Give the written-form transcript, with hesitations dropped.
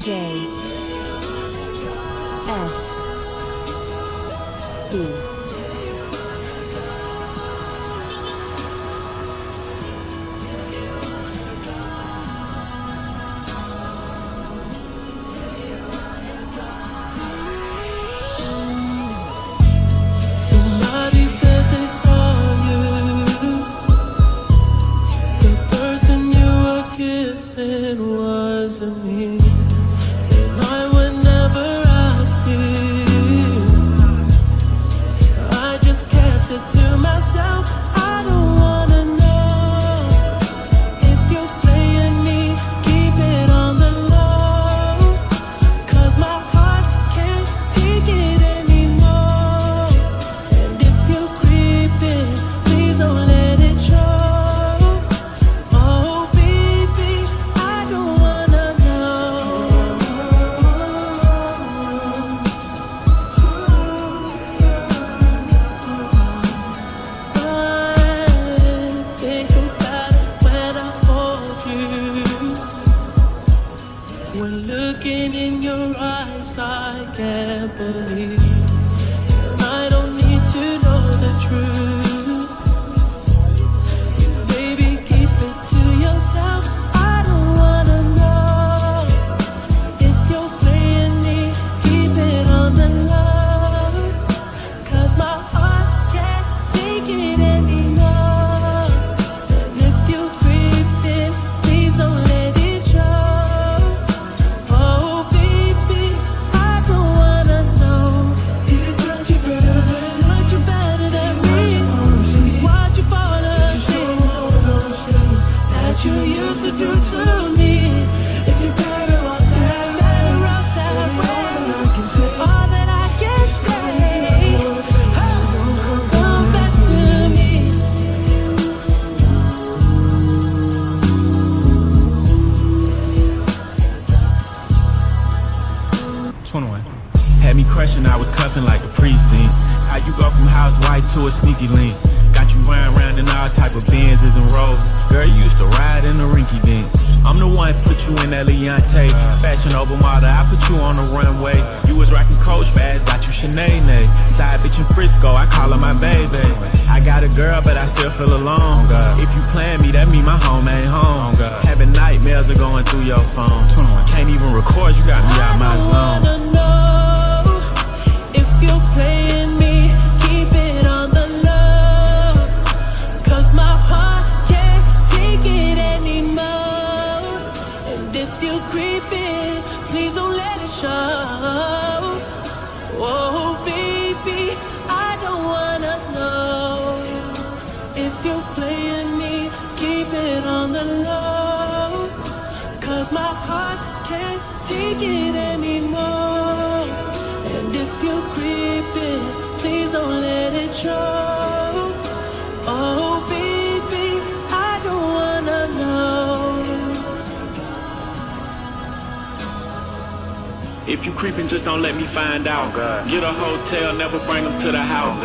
J S D. Somebody said they saw you. The person you were kissing wasn't me, and I would never ask you. I just kept it to myself. I don't wanna know if you're playing me. Keep it on the low, 'cause my heart can't take it anymore. And if you're creeping, please don't let it show. Oh baby, I don't wanna know. I think about it when I hold you. When looking in your eyes, I can't believe. I don't need to know the truth. Baby, keep it to yourself. I don't wanna know if you're playing me. Keep it on the low, 'cause my heart can't take it anymore. And if you're creeping, please don't let it show. Oh baby, I don't wanna know. Did it hurt you better than me? Why'd you fall asleep? That you used to do to me. If you're better off that way, all that I can say, come back to me. 21. Had me crushing, I was cuffing like a precinct. How you go from housewife to a sneaky link? Got you round in all type of Benzes and Rolls. Girl, you used to ride in the rinky dink. I'm the one put you in that Leontay. Fashion over model, I put you on the runway. You was rocking Coach bags, got you Sinead. Side bitch in Frisco, I call her my baby. I got a girl, but I still feel alone. If you plan me, that mean my home ain't home. Having nightmares are going through your phone. Can't even record, you got me out my I zone. don't wanna know if you're playing me. Keep it on the low, 'cause my heart can't take it anymore. And if you're creeping, please don't let it show. Oh baby, I don't wanna know if you're playing me. Keep it on the low, 'cause my heart can't take it anymore. And if you're creeping, please don't let it show. Oh baby, I don't wanna know. If you creeping, just don't let me find out. Get a hotel, never bring them to the house.